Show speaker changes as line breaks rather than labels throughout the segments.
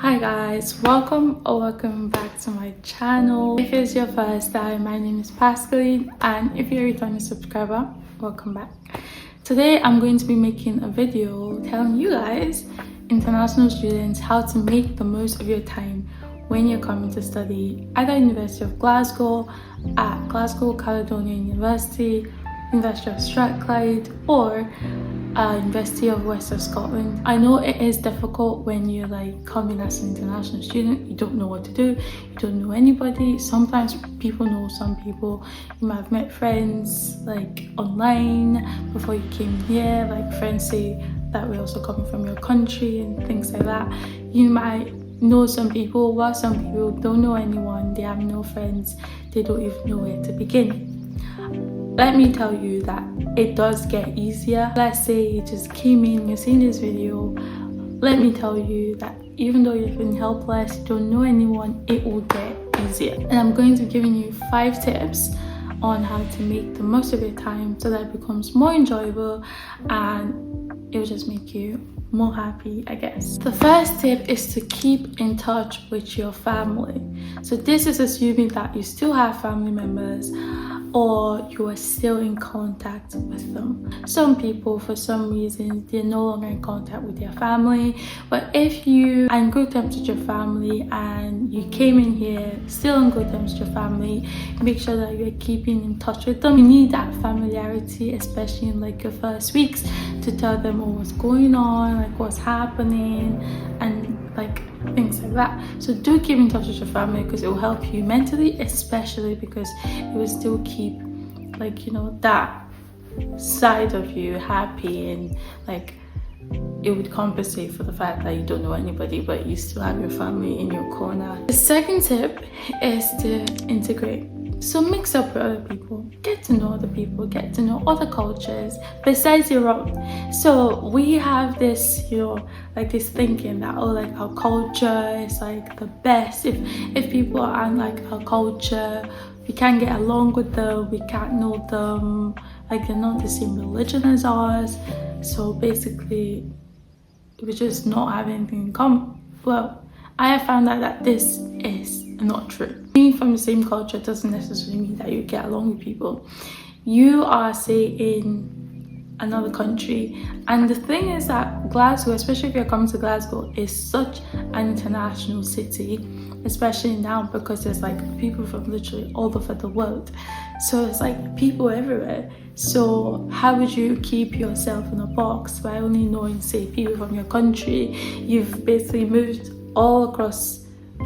Hi guys, welcome or welcome back to my channel. If it's your first time, my name is Pascaline, and if you're a returning subscriber, welcome back. Today I'm going to be making a video telling you guys, international students, how to make the most of your time when you're coming to study at the University of Glasgow, at Glasgow Caledonian University, University of Strathclyde, or University of Western Scotland. I know it is difficult when you're coming as an international student. You don't know what to do, you don't know anybody. Sometimes people know some people. You might have met friends online before you came here, friends say that we're also coming from your country and things like that. You might know some people, while some people don't know anyone, they have no friends, they don't even know where to begin. Let me tell you that it does get easier. Let's say you just came in, you're seeing this video. Let me tell you that even though you've been helpless, you don't know anyone, it will get easier. And I'm going to be giving you 5 tips on how to make the most of your time so that it becomes more enjoyable and it will just make you more happy, I guess. The first tip is to keep in touch with your family. So this is assuming that you still have family members or you are still in contact with them. Some people, for some reason, they're no longer in contact with their family. But if you are in good terms with your family and you came in here still in good terms with your family, make sure that you're keeping in touch with them. You need that familiarity, especially in your first weeks, to tell them what's going on, what's happening, and things like that. So do keep in touch with your family because it will help you mentally, especially because it will still keep that side of you happy, and it would compensate for the fact that you don't know anybody but you still have your family in your corner. The second tip is to integrate. So mix up with other people, get to know other people, get to know other cultures besides your own. So we have this, this thinking that our culture is the best. If people aren't our culture, we can't get along with them, we can't know them, they're not the same religion as ours. So basically, we just not have anything in common. Well, I have found out that this is not true. Being from the same culture doesn't necessarily mean that you get along with people. You are, say, in another country, and the thing is that Glasgow, especially if you're coming to Glasgow, is such an international city, especially now because there's people from literally all over the world. So it's people everywhere. So how would you keep yourself in a box by only knowing, say, people from your country? You've basically moved all across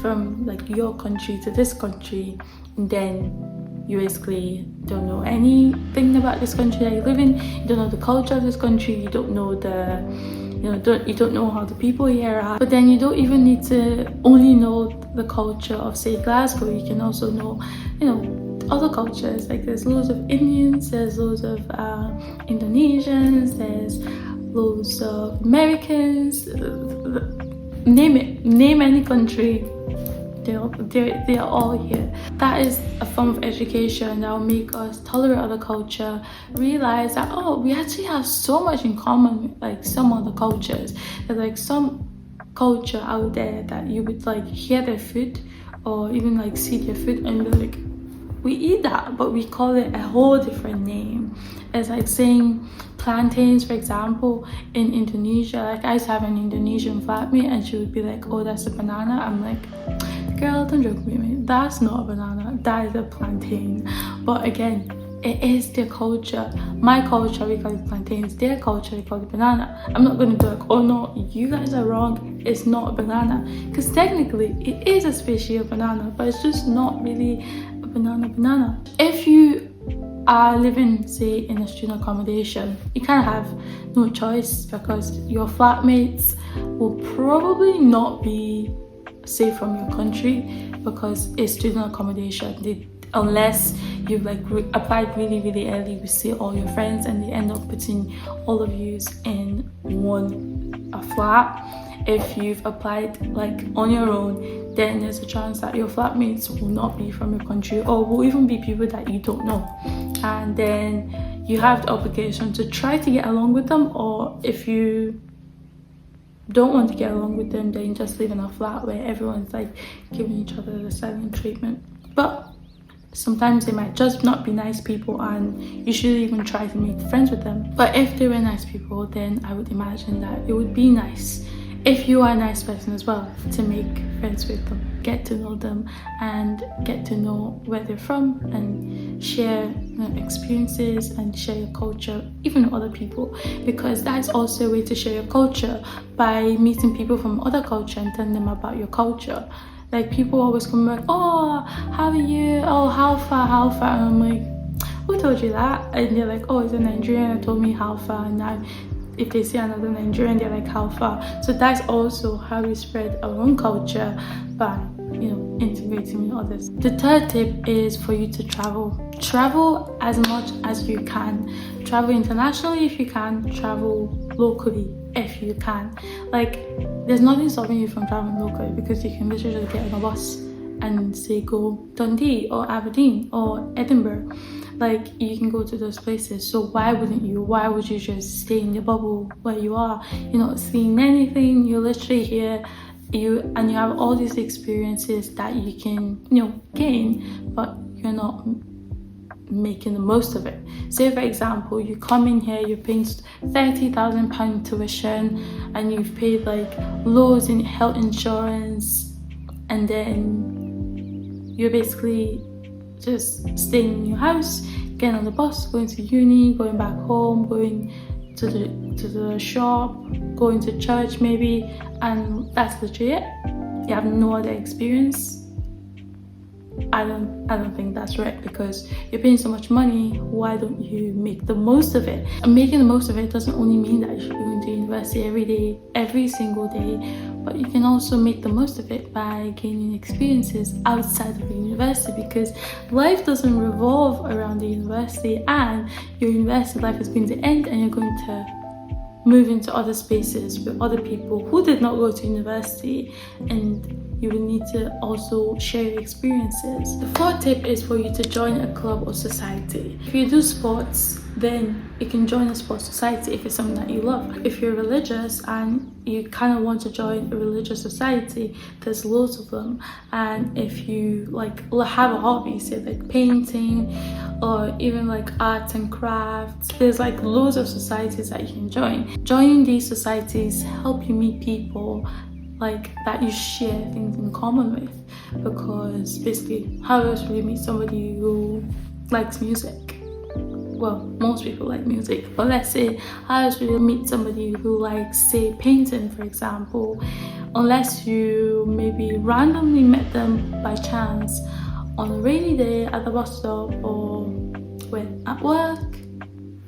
from your country to this country, and then you basically don't know anything about this country that you live in. You don't know the culture of this country, you don't know you don't know how the people here are. But then you don't even need to only know the culture of, say, Glasgow. You can also know other cultures. There's loads of Indians, there's loads of Indonesians, there's loads of Americans, name any country, they are all here. That is a form of education that will make us tolerate other culture, realize that we actually have so much in common with some other cultures. There's some culture out there that you would hear their food or even see their food and be we eat that, but we call it a whole different name. It's saying plantains, for example, in Indonesia. I used to have an Indonesian flatmate and she would be oh, that's a banana. I'm girl, don't joke with me. That's not a banana, that is a plantain. But again, it is their culture. My culture, we call it plantains. Their culture, they call it banana. I'm not going to be oh no, you guys are wrong, it's not a banana. Because technically, it is a species of banana, but it's just not really a banana. If you are living, say, in a student accommodation, you kind of have no choice because your flatmates will probably not be, say, from your country because it's student accommodation. Unless you've applied really early with, say, all your friends, and they end up putting all of you in a flat. If you've applied on your own, then there's a chance that your flatmates will not be from your country or will even be people that you don't know, and then you have the obligation to try to get along with them, or if you don't want to get along with them, then just live in a flat where everyone's like giving each other the silent treatment. But sometimes they might just not be nice people, and you should even try to make friends with them. But if they were nice people, then I would imagine that it would be nice, if you are a nice person as well, to make friends with them, get to know them and get to know where they're from, and share experiences and share your culture even with other people, because that's also a way to share your culture, by meeting people from other culture and telling them about your culture. Like, people always come back, oh, how are you? Oh, how far? And I'm like, who told you that? And they're like, oh, it's a Nigerian that told me how far. And now if they see another Nigerian, they're like, how far? So that's also how we spread our own culture, by integrating with others. The third tip is for you to travel as much as you can. Travel internationally if you can, travel locally if you can. Like, there's nothing stopping you from traveling locally, because you can literally just get on a bus and say go Dundee or Aberdeen or Edinburgh. Like, you can go to those places. So why wouldn't you? Why would you just stay in your bubble where you are? You're not seeing anything. You're literally here. You have all these experiences that you can gain, but you're not making the most of it. Say, for example, you come in here, you're paying £30,000 tuition, and you've paid like loads in health insurance, and then you're basically just staying in your house, getting on the bus, going to uni, going back home, going to the shop, going to church maybe, and that's literally it. You have no other experience. I don't think that's right, because you're paying so much money. Why don't you make the most of it? And making the most of it doesn't only mean that you should be going to university every day, every single day, but you can also make the most of it by gaining experiences outside of the university, because life doesn't revolve around the university, and your university life is going to end, and you're going to move into other spaces with other people who did not go to university, and you will need to also share your experiences. The fourth tip is for you to join a club or society. If you do sports, then you can join a sports society if it's something that you love. If you're religious and you kind of want to join a religious society, there's loads of them. And if you have a hobby, say like painting or even like arts and crafts, there's like loads of societies that you can join. Joining these societies help you meet people that you share things in common with, because basically, how else will you meet somebody who likes music? Well, most people like music, but let's say, how else will you meet somebody who likes, say, painting, for example, unless you maybe randomly met them by chance on a rainy day at the bus stop or at work?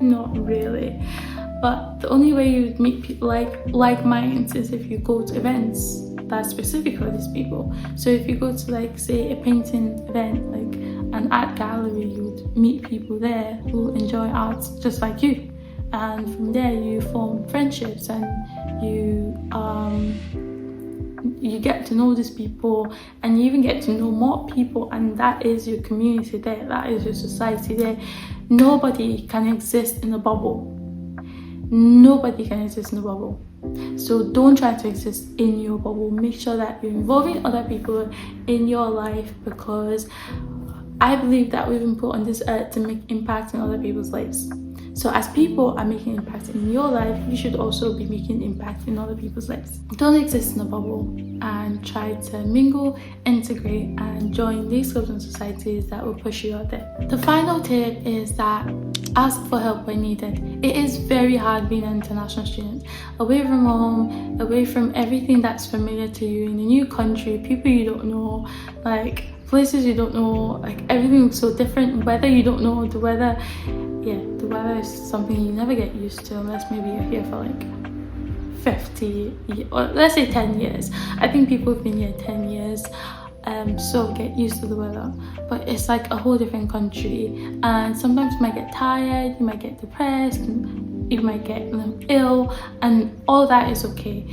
Not really. But the only way you would meet people like minds is if you go to events that's specific for these people. So if you go to say a painting event, like an art gallery, you would meet people there who enjoy art just like you, and from there you form friendships, and you get to know these people, and you even get to know more people, and that is your community there, that is your society there. Nobody can exist in a bubble. Nobody can exist in a bubble. So don't try to exist in your bubble. Make sure that you're involving other people in your life, because I believe that we've been put on this earth to make impact in other people's lives. So as people are making impact in your life, you should also be making impact in other people's lives. Don't exist in a bubble, and try to mingle, integrate, and join these clubs and societies that will push you out there. The final tip is that ask for help when needed. It is very hard being an international student, away from home, away from everything that's familiar to you, in a new country, people you don't know, places you don't know, everything is so different. Weather you don't know, the weather is something you never get used to unless maybe you're here for 50 or let's say 10 years. I think people have been here 10 years, so get used to the weather. But it's like a whole different country, and sometimes you might get tired, you might get depressed, you might get ill, and all that is okay.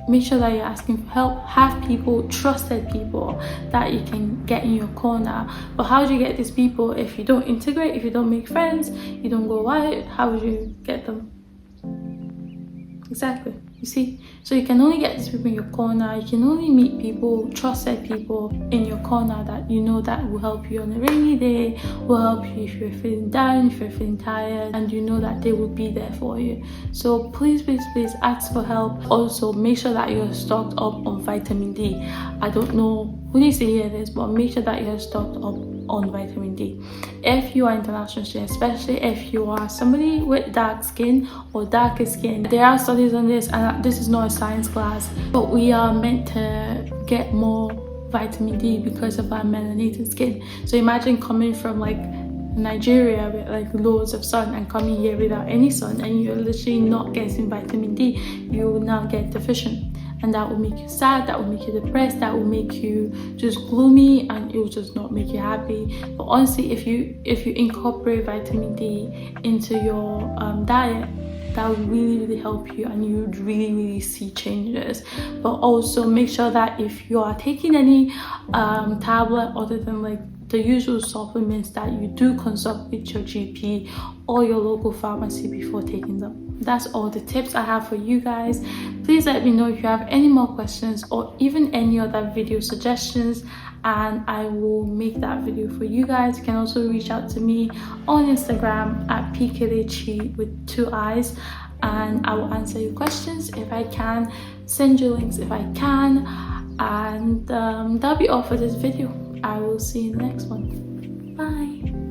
Make sure that you're asking for help. Have people, trusted people that you can get in your corner. But how do you get these people if you don't integrate, if you don't make friends, you don't go out? How would you get them? Exactly. You see, so you can only get these people in your corner. You can only meet people, trusted people in your corner that you know that will help you on a rainy day, will help you if you're feeling down, if you're feeling tired, and you know that they will be there for you. So please ask for help. Also, make sure that you're stocked up on vitamin D. I don't know who needs to hear this, but make sure that you're stocked up on vitamin D. If you are international student, especially if you are somebody with dark skin or darker skin, there are studies on this, and this is not a science class, but we are meant to get more vitamin D because of our melanated skin. So imagine coming from like Nigeria with like loads of sun and coming here without any sun, and you're literally not getting vitamin D. You will now get deficient, and that will make you sad, that will make you depressed, that will make you just gloomy, and it will just not make you happy. But honestly, if you incorporate vitamin D into your diet, that would really help you, and you would really see changes. But also make sure that if you are taking any tablet other than like the usual supplements, that you do consult with your GP or your local pharmacy before taking them. That's all the tips I have for you guys. Please let me know if you have any more questions or even any other video suggestions, and I will make that video for you guys. You can also reach out to me on Instagram at pkelechi with 2 eyes, and I will answer your questions if I can, send you links if I can, and that'll be all for this video. I will see you in the next one. Bye.